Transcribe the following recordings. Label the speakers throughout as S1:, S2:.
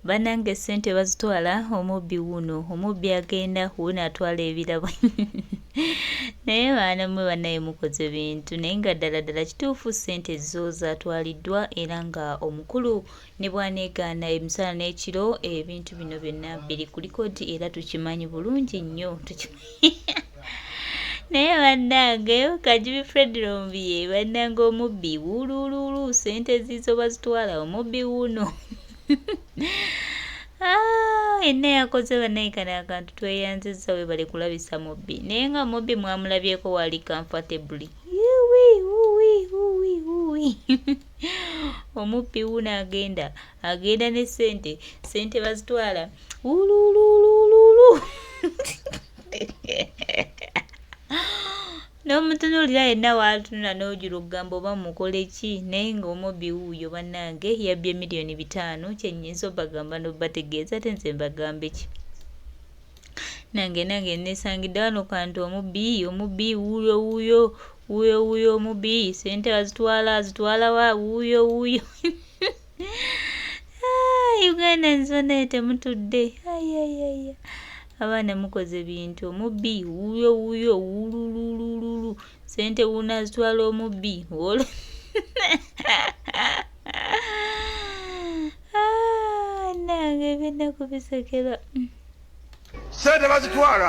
S1: Banange sente bazitwala omubbi wuno omubbi agenda wuno atwala ebirabo naye baana mwe banaye mukoze bintu naye nga ddala kituufu sente zo zatwaliddwa era nga omukulu ne bwaneegaana emisana n'ekiro ebintu bino byonna biri ku likodi era tukimanyi bulungi nnyo naye bannange Kajibi Fred Rombiye bannange omubbi wulululu sente zizo bazitwala omubbi wuno enna yakoze banaye kano akantu tweyanzizza we bali kulabisa mubbi naye nga mubbi mwamulabyeko wali comfortably omubbi wuno agenda ne sente bazitwala ululululu n'omutunuulira yenna waatunula n'ojula okugamba oba mukole ki naye ng'omubbi wuuyo bannange yabbye miliyoni 5 kyennyinza obagamba n'obategeeza te nze mbagambe ki nange nesangidde wano kantu omubbi wuuyo omubbi sente azitwala wa wuuyo Uganda nzona temutudde abaana mukoze bintu omubbi wuuyo wulululu sente wuuno azitwala omubbi nange byennaku bisekera
S2: sente bazitwala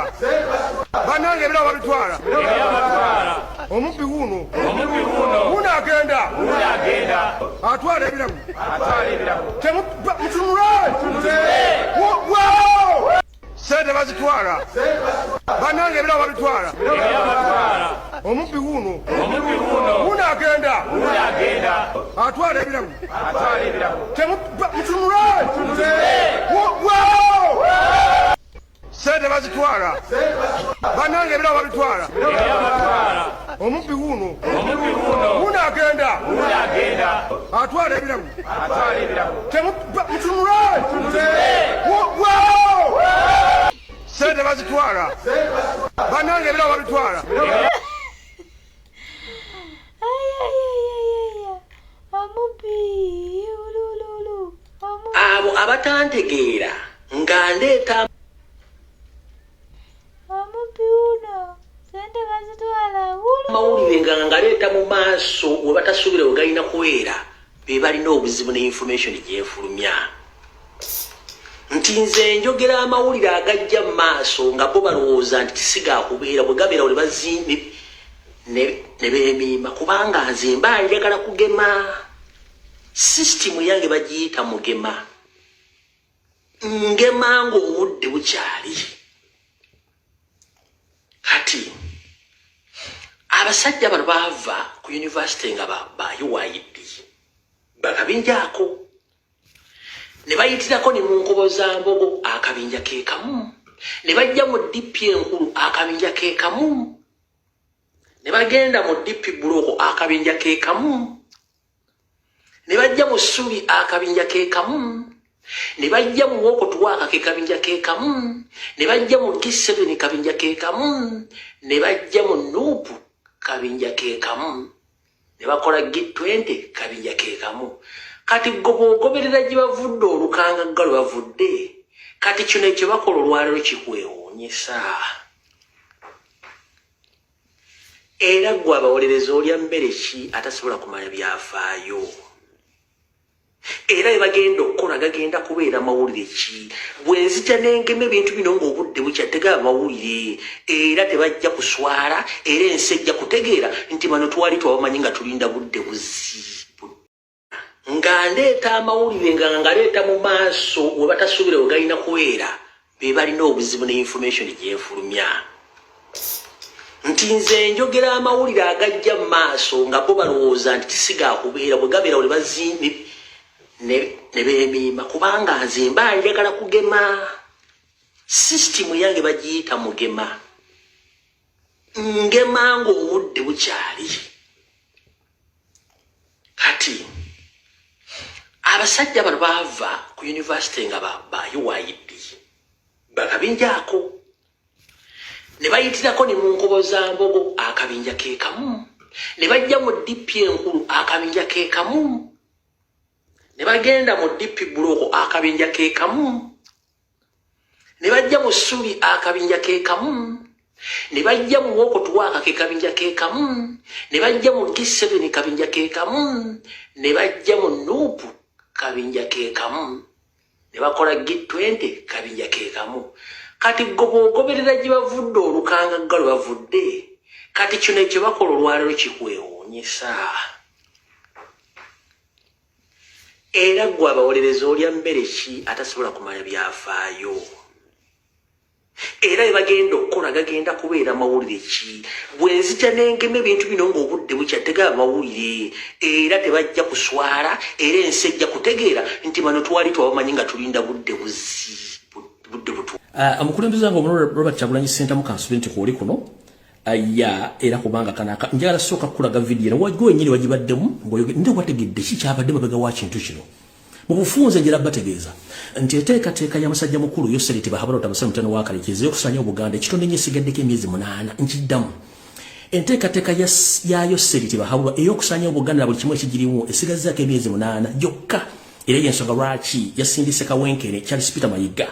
S2: banange ebirabo babitwala omubbi wuno agenda atwala ebirabo mutunule sente bazitwala banange ebirabo babitwala omubbi wuno agenda atwala ebirabo mutunule sente bazitwala banange ebirabo babitwala omubbi wuno agenda atwala ebirabo mutunule sente bazitwala banange ebirabo babitwala
S3: abo abatantegeera nga ndeeta amawulire nga ngaleeta mu maaso we batasuubira we galina kubeera be balina obuzibu ne information gyefulumya nti nze njogera amawulire agajja mu maaso nga bo balowooza nti tisigaakubeera bwe gabeera bwe bazimbi ne beemiima kubanga nze mba njagala kugema sisitimu yange bagiyita mugema ngema ng'obudde bukyali kati abasajja bano baava ku yunivasite nga ba UEL bakabinjaako ne bayitirako ne mu nkobo za mbogo akabinja ke kamu ne bajja mu DP enkulu akabinja ke kamu ne bagenda mu DP buloko akabinja ke kamu ne bajja mu Ssubi akabinja ke kamu ne bajja mu Wokotwaka ke kabinja ke kamu ne bajja mu G7 kabinja ke kamu ne bajja mu Nuupu kabinja ke kamu ne bakola G20 kabinja ke kamu kati goberera gye bavudde olukanga galo bavudde kati kino ekyo bakola olwaliro kikwewuunyisa era gwe abawolereza olya mmere ki atasobola kumanya byafaayo era bagenda okukola gagenda kubeera mawulire ki bwe nzija n'engema ebintu bino ng'obudde bukyatega amawulire era tebajja kuswala era ensi ejja kutegeera nti bano twali twabamanyi nga tulinda budde buzibu nga ndeeta amawulire nga ngaleeta mu maaso we batasuubira we galina kubeera be balina obuzibu ne information gyefulumya nti nze njogera amawulire agajja mu maaso nga bo balowooza nti tisigaakubeera bwe gabeera bwe bazimbi ne beemiima kubanga nze mba njagala kugema sisitimu yange bagiyita mugema ngema ng'obudde bukyali kati abasajja bano baava ku yunivasite nga ba UEL bakabinjaako ne bayitirako ne mu nkobo za mbogo akabinja ke kamu ne bajja mu DP enkulu akabinja ke kamu ne bagenda mu DP block akabinja ke kamu, ne bajja mu Ssubi akabinja ke kamu, ne bajja mu Wokotwaka ke kabinja ke kamu, ne bajja mu G7 kabinja ke kamu, ne bajja mu Nuupu kabinja ke kamu, ne bakola G20 kabinja ke kamu. Kati goberera gye bavudde olukanga galo bavudde, kati kino ekyo bakola olwaleero kikwewuunyisa. Era gwe abawolereza olya mmere ki atasobola kumanya byafaayo. Era bagenda okukola gagenda kubeera mawulire ki bwenzija n'engema ebintu bino ng'obudde bukyatega amawulire era tebajja kuswala era ensi ejja kutegeera nti bano twali twabamanyi nga tulinda budde butu.
S4: Omukulembeze wange omululu Robert Kyagulanyi Ssentamu kansubira nti kwoli kuno era kubanga kanaka njagala sooka kukulaga vidiyo wajgwe wenyini wagibaddemu nde wategedde ki kyabadde mabega wa kintu kino mu bufunze ngira bategeeza nti eteekateeka ya musajja mukulu Yoseriti Bahabaloota Musevine w'Akalekezo okusanya Obuganda ekitonde nyesigaddeko emyezi 8 nkiddamu enteekateeka ya Yoseriti Bahabaloota ey'okusanya Obuganda buli kimu ekigirimu esigazzaako emyezi 8 gyokka era y'ensonga lwaki yasindise kawenkene Charles Peter Mayiga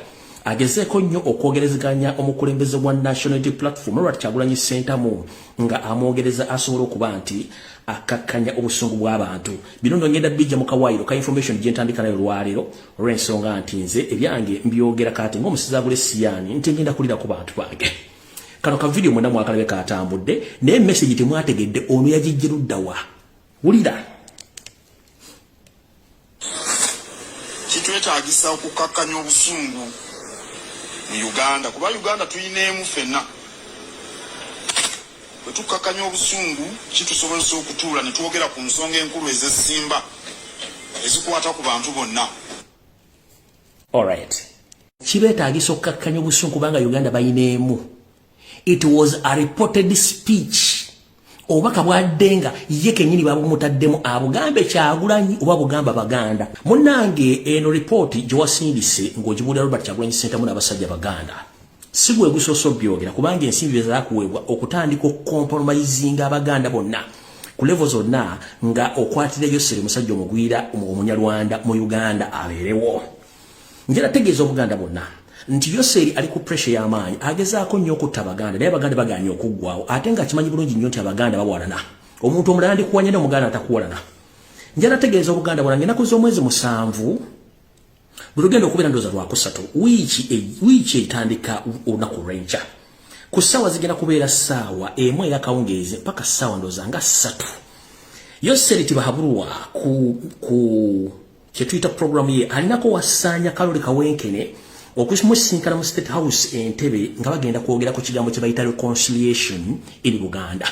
S4: agezeeko nnyo okwogerezeganya omukulembeze wa National Unity Platform Robert Kyagulanyi Ssentamu nga amwogereza asobola okuba nti akakkanya obusungu bw'abantu. Bino nno ngenda bijja mu kawaayiro ka information gye ntandika nayo olwaleero olw'ensonga nti nze ebyange mbyogera kati ng'omusizi agula essiyani nti ngenda kulira ku bantu bange. Kano ka vidiyo mwenda mwakalabe katambudde naye message temwategedde ono yagijje ludda wa. Wulira.
S5: Kitwetaagisa okukakkanya obusungu mu Uganda kuba Uganda tuyineemu ffenna. Bwe tukakkanya obusungu kitusobozesa okutuula ne twogera ku nsonga enkulu ez'essimba ezikwata ku bantu bonna.
S4: Alright. Kibeetaagisa okukakkanya obusungu kubanga Uganda bayineemu. It was a reported speech. Obaka bwaddenga ye kenyini babumutaddemu abugambe Kyagulanyi oba bugamba Baganda. Munnange eno report gye wasindise ng'ogibulira Robert Kyagulanyi Ssentamu n'abasajja Baganda. Sigwe gusoso byogera kubanga ensimbi ezaakuweebwa okutandika okukompromisinga Abaganda bonna ku level zonna nga okwatira Yoseri musajja omugwira Omunyarwanda mu Uganda abeerewo. Njera tegeeza Obuganda bonna nti Yoseri ali ku pressure y'amaanyi agezaako nnyo okutta Abaganda naye Abaganda bagaanye okuggwawo ate nga kimanyi bulungi nnyo nti Abaganda babawalana. Omuntu omulala ndikuwanya n'Omuganda atakuwalana. Njala tegeeza Obuganda bonna ngenda kuza omwezi 7 bwe lugenda okubeera ndooza lwakusatu wiiki etandika olunaku lw'enkya. Ku ssaawa zigenda kubeera ssaawa emu ey'akawungeezi mpaka ssaawa ndooza nga 3. Yoseriti Bahabulwa ku kye tuyita programu ye alinako wasaanya Kaloli Kawenkene okusimusinkana mu State House Entebbe nga bagenda kwogera ku kigambo kye bayita reconciliation in Buganda.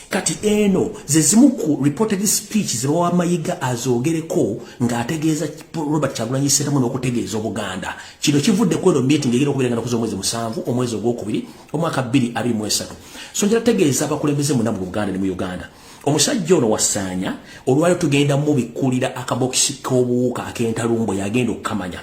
S4: Kati eno ze zimu ku reported speech ze bawa Mayiga azoogereko ng'ategeeza Robert Kyagulanyi Ssentamu n'okutegeeza Obuganda. Kino kivudde ku eno meeting egenda okubeera nga nakuza omwezi 7 omwezi ogwokubiri omwaka 2023. So njala tegeeza abakulembeze muna mu Buganda ne mu Uganda. Omusajja ono wasaanya olwaliro tugenda mu bikkulira akabokisi k'obuwuka ak'entalumbo yagenda okukamanya.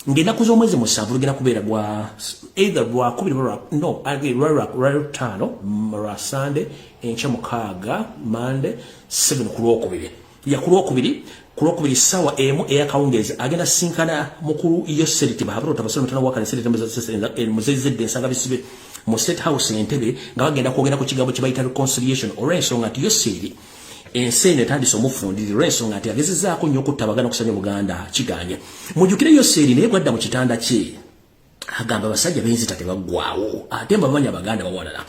S4: Ngenda kuza omwezi 7 lugenda kubeera lwa either lwa 10 no lwa 5 lwa Sunday enkya 6 Monday 7 ku Lwokubiri. Ya ku Lwokubiri ssaawa emu ey'akawungeezi agenda sinkana mukulu Yoseriti Bahabaloota Musevine w'Akalekezo muzezedde ensanga bisibe mu State House Entebbe nga bagenda kwogera ku kigambo kye bayita reconciliation olw'ensonga nti Yoseri ensi eno etandise omufundiri olw'ensonga nti agezezaako nnyo okutta Abaganda okusanya Buganda kiganye. Mujjukire Yoseri naye bwadda mu kitanda kye agamba abasajja b'enzita tebaggwaawo ate mbamanyi Abaganda bawalala.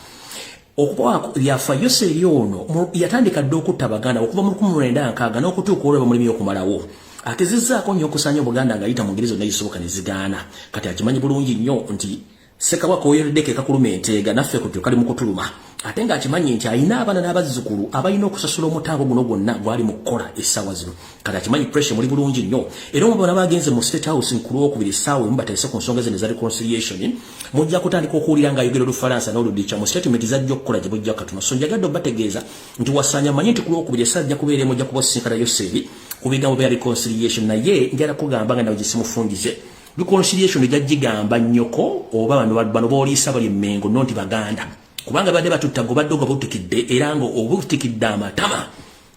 S4: Okuba yafa Yoseri ono yatandika dde okutta Abaganda okuva mu 1960 n'okutuuka olweba mulimu y'okumalawo. Agezezaako nnyo okusanya Buganda ng'ayita mu ngeri zonna ezisoboka ne zigaana. Kati akimanyi bulungi nnyo nti Ssekabaka oyeredeko kakuluma enteega naffe kutyo kali mu kutuluma. Ate ng'akimanyi nti alina abaana n'abazzukulu abalina okusasula omutaago guno gwonna gwali mu kukola essaawa zino. Kati akimanyi pressure muli bulungi nnyo. Era omubona bagenze mu State House ku Lwokubiri essaawa emu bateese ku nsonga zino eza reconciliation mujja kutandika okuwulira ng'ayogera Olufalansa n'Oludicha mu statement zajja okukola gye bujja katono. So njagadde obategeeza nti wasaanya manyi nti ku Lwokubiri essaawa ajja kubeera emu ojja kubasinkana Yoseri ku bigambo bya reconciliation naye njala kugamba nga nawe gisimufungize. Reconciliation ejagigamba nnyoko oba bano booliisa bali Mmengo nonti Baganda kubanga badde batutta gobadde obutikidde era ngo obutikidde amatama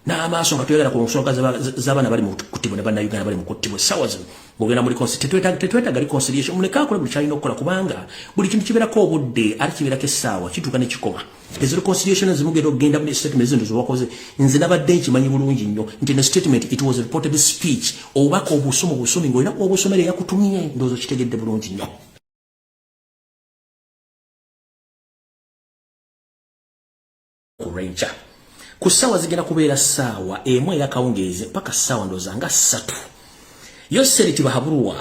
S4: n'amaaso nga tuyagala ku nsonga z'abaana bali mu kuttibwa ne bannayuganda bali mu kuttibwa essaawa zino ng'ogenda muri tetwetaaga reconciliation muleka akole buli kyalina okukola kubanga buli kintu kibeerako obudde ate kibeerako essaawa kituuka ne kikoma ezo reconciliation zimugenda okugenda muri statement ezintu zewakoze nze nabadde nkimanyi bulungi nnyo nti ne statement it was a reported speech obubaka obusomi ng'olina obusomere yakutumye ndowooza kitegedde bulungi nnyo kurenca ku ssaawa zigenda kubeera ssaawa emu ey'akawungeezi mpaka ssaawa ndowooza nga 3 Yoseri Tibahabulwa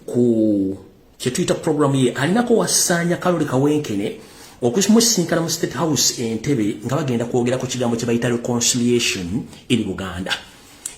S4: ku kyetuyita programu ye alinako wasaanya Kaloli Kawenkene okusimusinkana mu State House Entebbe nga bagenda kwogera ku kigambo kye bayita reconciliation eri Buganda.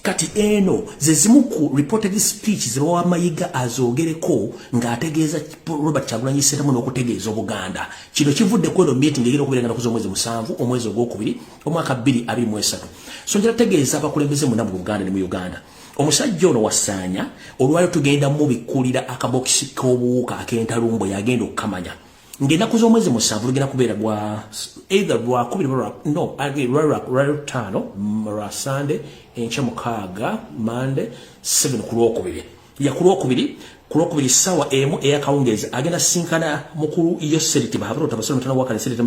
S4: Kati eno ze zimu ku reported speech ze bawa Mayiga azogereko ng'ategeeza Robert Kyagulanyi Ssentamu n'okutegeeza Obuganda. Kino kivudde ku eno meeting egenda okubeera ku omwezi 7 omwezi ogwokubiri omwaka 2023. So njala tegeeza abakulembeze muna mu Buganda ne mu Uganda. Omusajja ono wasaanya olwayo tugenda mu bikulira akabokisi k'obuwuka ak'entalumbo yagenda okukamanya. Ng'ennaku z'omwezi 7 lugenda kubeera lwa either lwa 2 no lwa 5 lwa Sunday enkya 6 Monday 7 ku Lwokubiri. Ya ku Lwokubiri ssaawa emu ey'akawungeezi agenda sinkana mukulu Yoseri Tibahabulwa tabasolo mutana wakale sente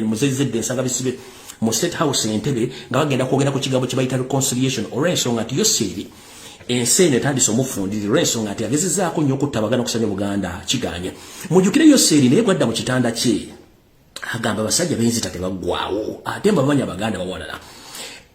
S4: muzezedde ensanga bisibe mu State House Entebbe nga bagenda kwogera ku kigambo kye bayita reconciliation olw'ensonga nti Yoseri ensi etandise omufundiri olw'ensonga nti agezezaako nnyo okuttabagana okusanya Buganda kiganye. Mujjukire Yoseri naye gwadda mu kitanda kye agamba abasajja b'enzita tebaggwaawo ate mbamanyi Abaganda bawalala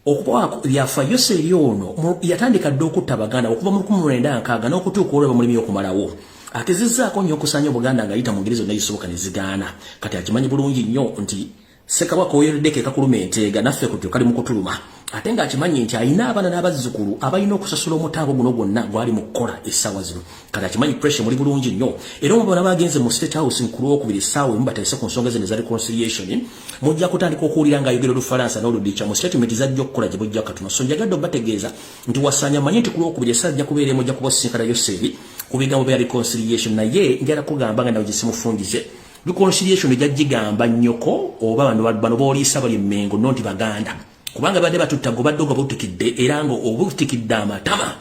S4: okuba byafa Yoseri ono yatandika dde okutta Abaganda okuva mu 1960 n'okutuuka olweba mulimi okumalawo agezezaako nnyo okusanya Buganda ng'ayita mu ngeri zonna ezisoboka ne zigaana. Kati akimanyi bulungi nnyo nti Ssekabaka oyoleddeko ekakuluma enteega naffe kutyo kali mu kutuluma ate ng'akimanyi nti alina abaana n'abazzukulu abalina okusasula omutaago guno gwonna gwali mu kukola essaawa zino. Kati akimanyi pressure muli bulungi nnyo era omubona bagenze mu State House ku Lwokubiri essaawa emu bateese ku nsonga zino eza reconciliation mujja kutandika okuwulira ng'ayogera Olufalansa n'Oludicha mu statement zajja okukola gye bujja katono. So njagadde obategeeza nti wasaanya manyi nti ku Lwokubiri essaawa ajja kubeera emu ojja kubasinkana Yoseri ku bigambo bya reconciliation naye njala kugamba nga nawe gisimufundize reconciliation ejagigamba nnyoko oba bano booliisa bali Mmengo nonti Baganda kubanga badde batutta gobadde butikidde era ngo obutikidde amatama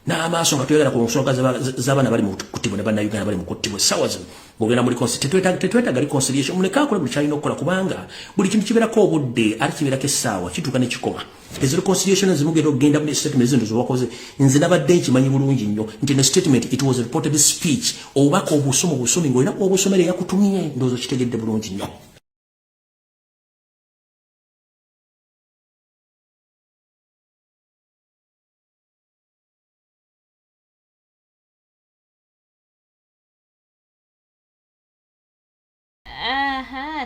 S4: n'amaaso nga tuyagala ku nsonga z'abaana bali mu kuttibwa ne bannayuganda bali mu kuttibwa essaawa zino ng'ogenda muri tetwetaaga reconciliation muleka akole buli kyalina okukola kubanga buli kintu kibeerako obudde ate kibeerako essaawa kituuka ne kikoma. Ezo reconciliation zimugenda okugenda muri statement ezintu zewakoze nze nabadde nkimanyi bulungi nnyo nti ne statement it was a reported speech obubaka obusomi ng'olina obusomere yakutumye ndowooza kitegedde bulungi nnyo.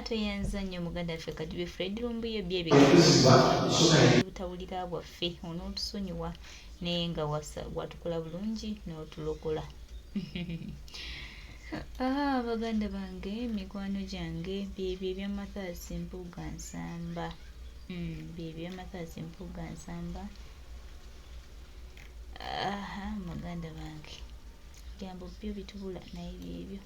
S1: Tuyenza nnyo muganda ffe Kajubi Fred Lumbuye byebitawulira bwaffe onootusonyiwa naye nga watukola bulungi n'otulokola. Baganda bange mikwano gyange byebyo eby'Amathaasi Mpuga Nsamba byebyo eby'Amathaasi Mpuga Nsamba. Baganda bange byambo byo bitubula naye byebyo.